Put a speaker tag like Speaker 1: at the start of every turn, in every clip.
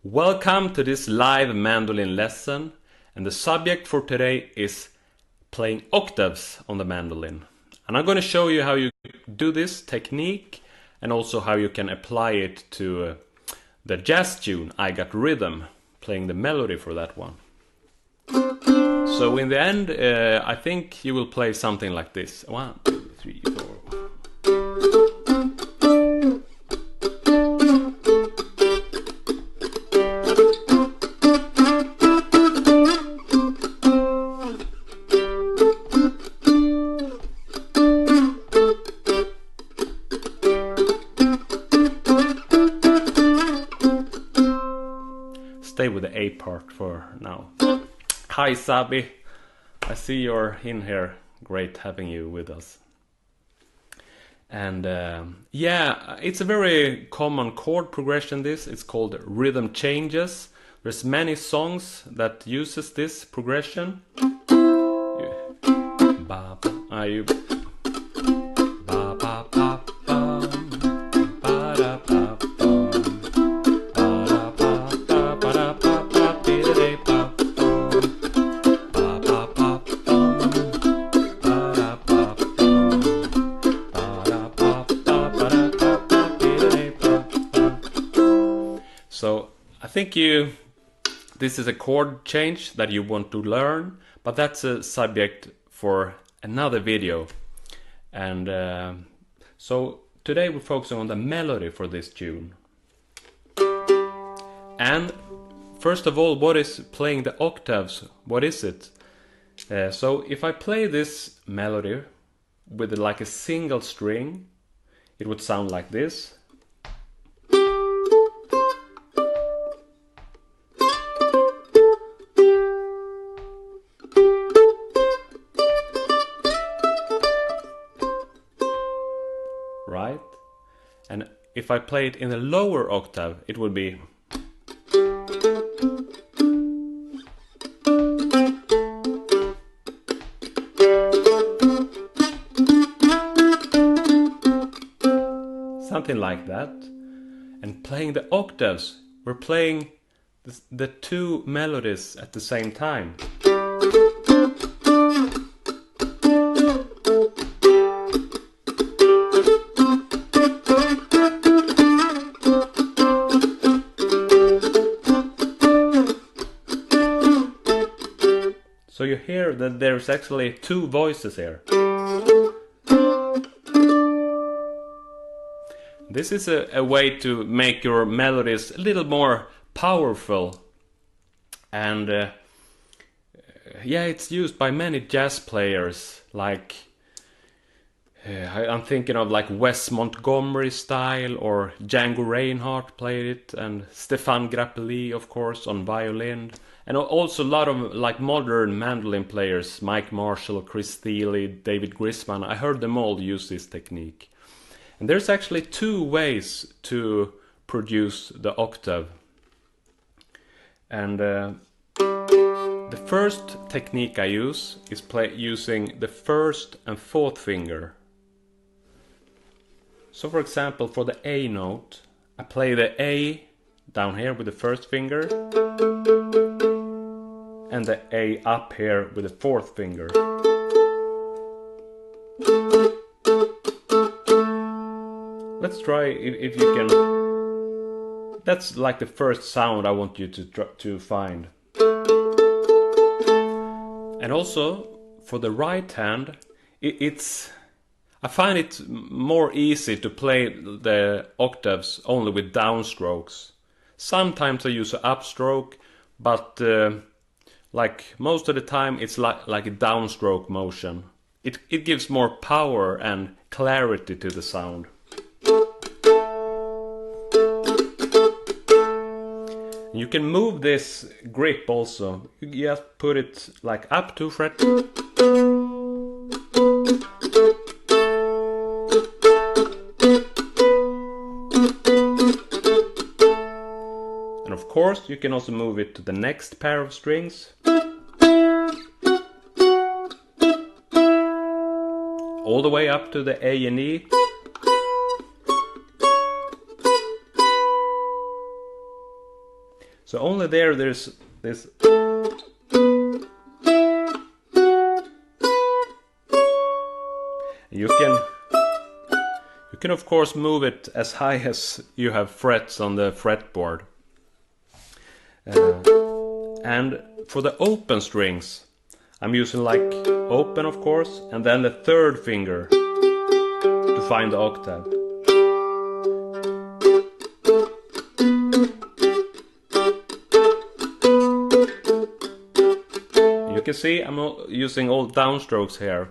Speaker 1: Welcome to this live mandolin lesson, and the subject for today is playing octaves on the mandolin. And I'm going to show you how you do this technique and also how you can apply it to the jazz tune I Got Rhythm, playing the melody for that one. So in the end, I think you will play something like this. 1, 2, 3, 4. Stay with the A part for now. Hi Sabi, I see you're in here. Great having you with us. And yeah, it's a very common chord progression this. It's called rhythm changes. There's many songs that uses this progression. So I think this is a chord change that you want to learn, but that's a subject for another video. And so today we're focusing on the melody for this tune. And first of all, what is playing the octaves? What is it? So if I play this melody with like a single string, it would sound like this. Right? And if I play it in a lower octave, it would be something like that. And playing the octaves, we're playing the two melodies at the same time. So you hear that there's actually two voices here. This is a way to make your melodies a little more powerful. And yeah, it's used by many jazz players, like I'm thinking of like Wes Montgomery style, or Django Reinhardt played it, and Stephane Grappelli, of course, on violin. And also a lot of like modern mandolin players, Mike Marshall, Chris Steele, David Grisman. I heard them all use this technique. And there's actually two ways to produce the octave. And the first technique I use is using the first and fourth finger. So for example, for the A note, I play the A down here with the first finger, and the A up here with the fourth finger. Let's try if you can. That's like the first sound I want you to find. And also for the right hand, I find it more easy to play the octaves only with downstrokes. Sometimes I use an upstroke, but like most of the time it's like a downstroke motion. It gives more power and clarity to the sound. You can move this grip also. You just put it like up 2 frets. And of course you can also move it to the next pair of strings. All the way up to the A and E. So only there's this. You can of course move it as high as you have frets on the fretboard. And for the open strings, I'm using like open of course, and then the third finger to find the octave. You can see I'm using all downstrokes here.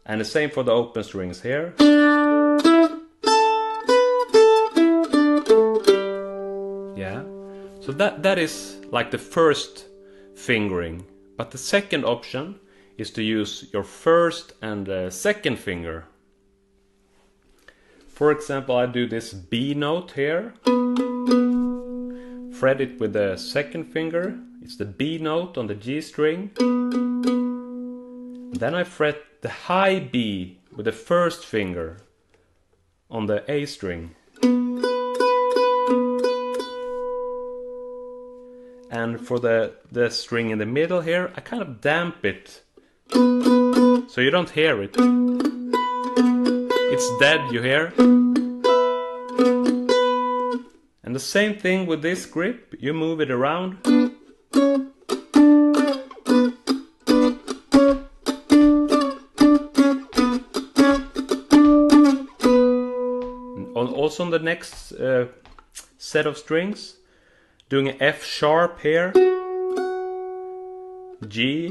Speaker 1: And the same for the open strings here. Yeah. So that is like the first fingering. But the second option is to use your first and second finger. For example, I do this B note here. Fret it with the second finger. It's the B note on the G string. Then I fret the high B with the first finger on the A string. And for the string in the middle here, I kind of damp it so you don't hear it. It's dead, you hear? And the same thing with this grip, you move it around. Also on the next set of strings, doing an F sharp here, G.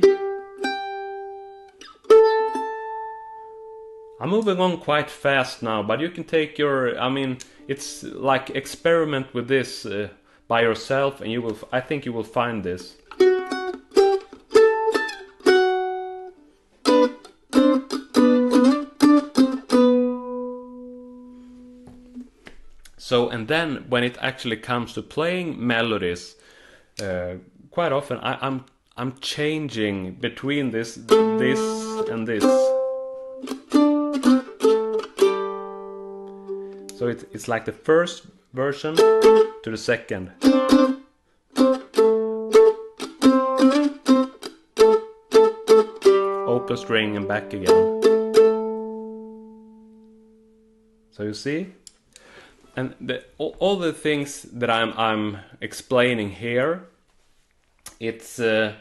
Speaker 1: I'm moving on quite fast now, but you can take your, I mean, it's like experiment with this by yourself, and you will, I think you will find this. So, and then when it actually comes to playing melodies, quite often I'm changing between this and this. So it's like the first version to the second. Open string and back again. So you see? And all the things that I'm explaining here, it's I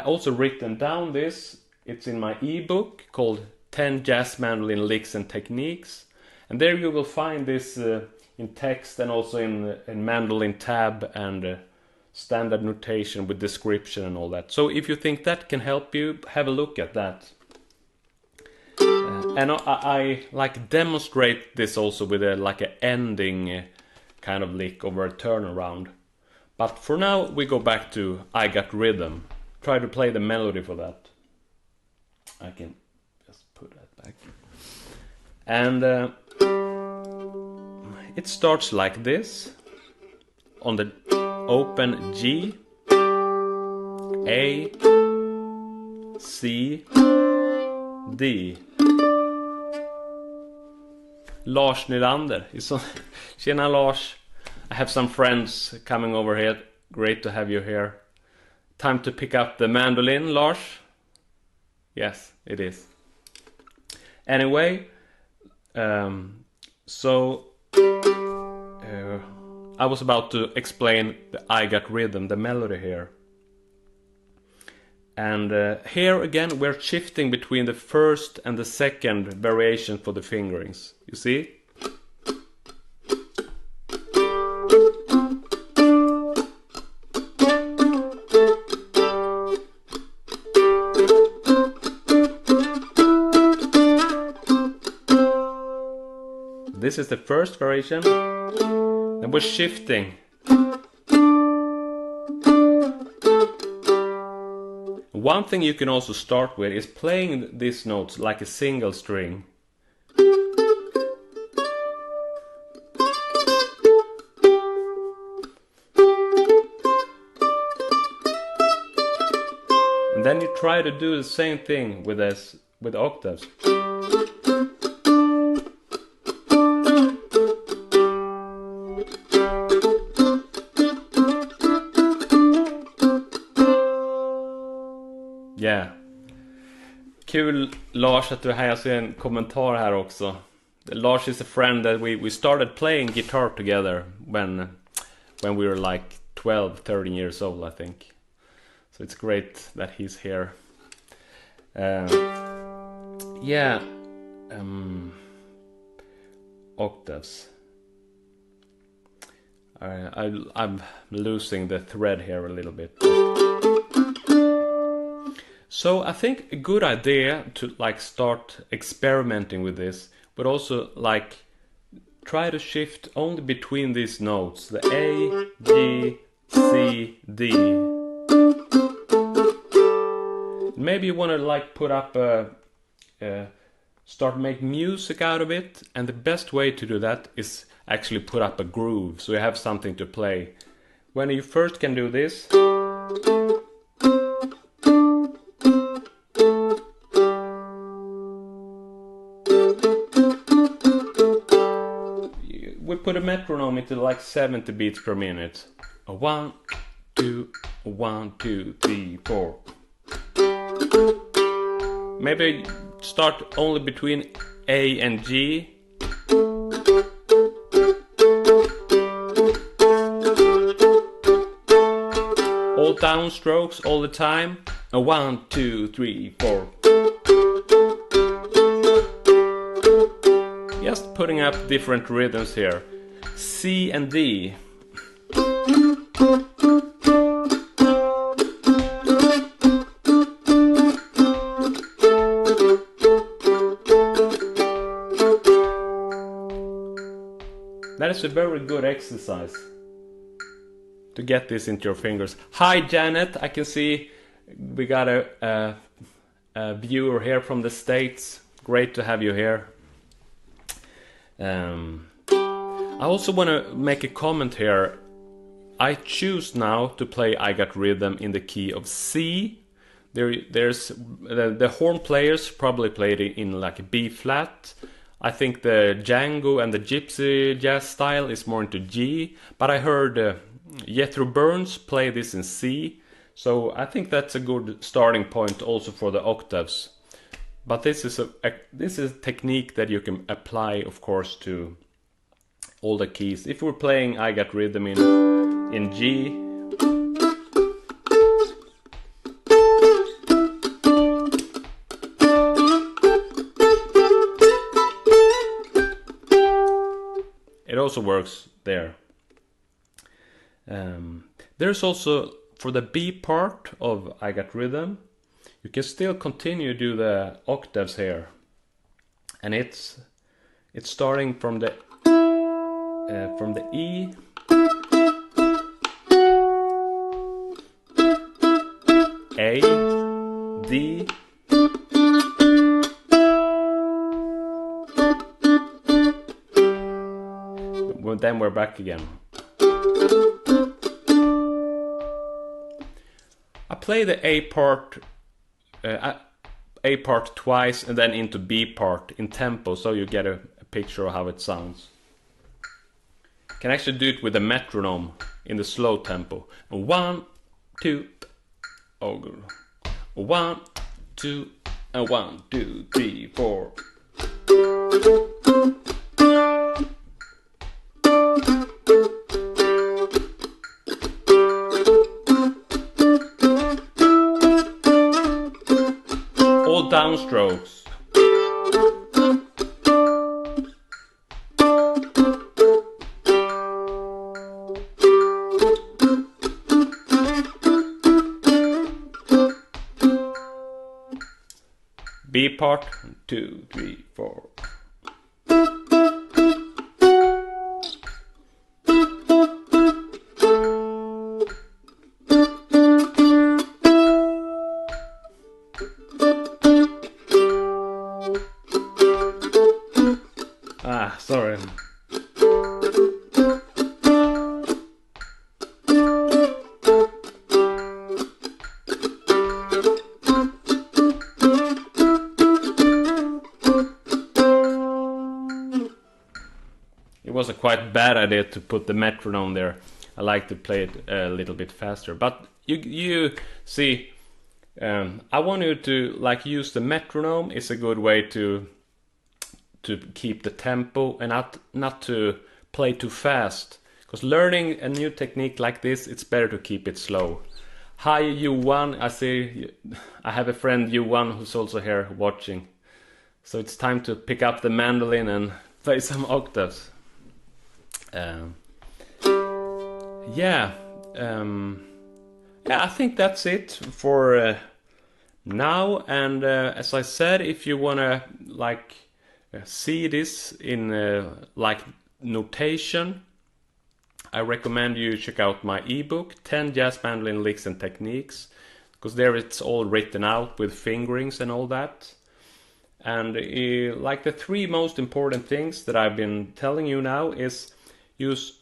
Speaker 1: also written down this. It's in my ebook called 10 Jazz Mandolin Licks and Techniques, and there you will find this in text and also in mandolin tab and standard notation with description and all that. So if you think that can help you, have a look at that. And I like demonstrate this also with like an ending kind of lick over a turnaround. But for now we go back to I Got Rhythm. Try to play the melody for that. I can just put that back. And it starts like this on the open G, A, C, D. Lars Nylander. Tjena Lars. I have some friends coming over here. Great to have you here. Time to pick up the mandolin, Lars? Yes, it is. Anyway, I was about to explain the I Got Rhythm, the melody here. And here again we're shifting between the first and the second variation for the fingerings. You see? This is the first variation. Then we're shifting. One thing you can also start with is playing these notes like a single string. And then you try to do the same thing with this, with octaves. Yeah. Kul Lars att du är här. Jag ser en kommentar här också. Lars is a friend that we started playing guitar together when we were like 12, 13 years old, I think. So it's great that he's here. Yeah. Octaves. I'm losing the thread here a little bit. So I think a good idea to like start experimenting with this, but also like try to shift only between these notes, the A, G, C, D. Maybe you want to like put up start make music out of it, and the best way to do that is actually put up a groove, so you have something to play. When you first can do this, we put a metronome into like 70 beats per minute. 1, 2, 1, 2, 3, 4. Maybe start only between A and G. All downstrokes all the time. 1, 2, 3, 4. Just putting up different rhythms here. C and D. That is a very good exercise to get this into your fingers. Hi Janet, I can see we got a viewer here from the States. Great to have you here. I also want to make a comment here. I choose now to play I Got Rhythm in the key of C. There's the horn players probably played it in like a B flat. I think the Django and the Gypsy jazz style is more into G, but I heard Jethro Burns play this in C, so I think that's a good starting point also for the octaves. But this is a technique that you can apply, of course, to all the keys. If we're playing I Got Rhythm in G, it also works there. There's also, for the B part of I Got Rhythm, you can still continue to do the octaves here, and it's starting from the E, A, D, then we're back again. I play the A part twice and then into B part in tempo, so you get a picture of how it sounds. You can actually do it with a metronome in the slow tempo. 1, 2, oh good. 1, 2, and 1, 2, 3, 4. All downstrokes. B part, 2, 3, 4. Sorry. was a quite bad idea to put the metronome there. I like to play it a little bit faster, but you see, I want you to like use the metronome. It's a good way to keep the tempo and not to play too fast. Because learning a new technique like this, it's better to keep it slow. Hi Johan, I see I have a friend Johan who's also here watching. So it's time to pick up the mandolin and play some octaves. Yeah, I think that's it for now. And as I said, if you wanna like see this in like notation, I recommend you check out my ebook 10 Jazz Mandolin Licks and Techniques, because there it's all written out with fingerings and all that. And like the 3 most important things that I've been telling you now is use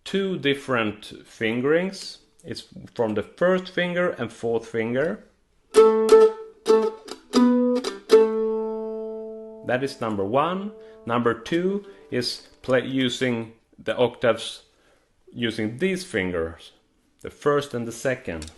Speaker 1: 2 different fingerings. It's from the 1st finger and 4th finger. That is number 1. Number 2 is using the octaves using these fingers, the 1st and the 2nd.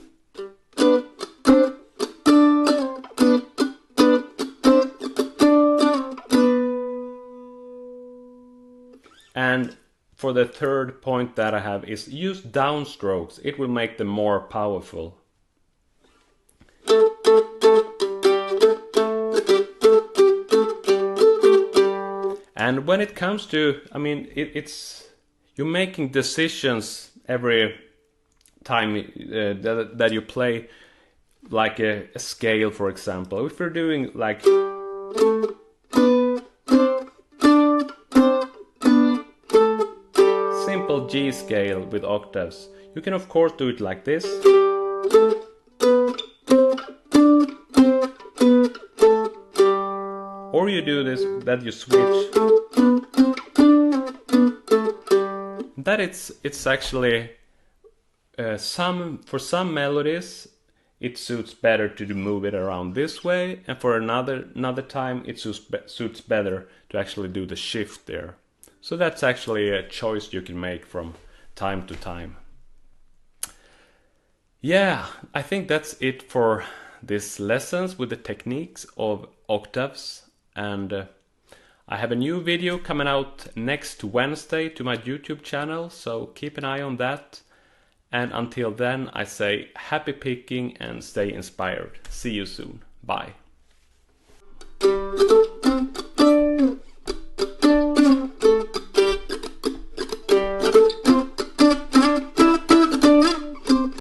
Speaker 1: And for the 3rd point that I have is use downstrokes. It will make them more powerful. And when it comes to, I mean, it's you're making decisions every time that you play like a scale, for example. If you're doing like simple G scale with octaves, you can of course do it like this. Or you do this, that you switch. That it's actually for some melodies it suits better to move it around this way, and for another time it suits better to actually do the shift there. So that's actually a choice you can make from time to time. Yeah, I think that's it for this lessons with the techniques of octaves. And I have a new video coming out next Wednesday to my YouTube channel, so keep an eye on that. And until then, I say happy picking and stay inspired. See you soon. Bye.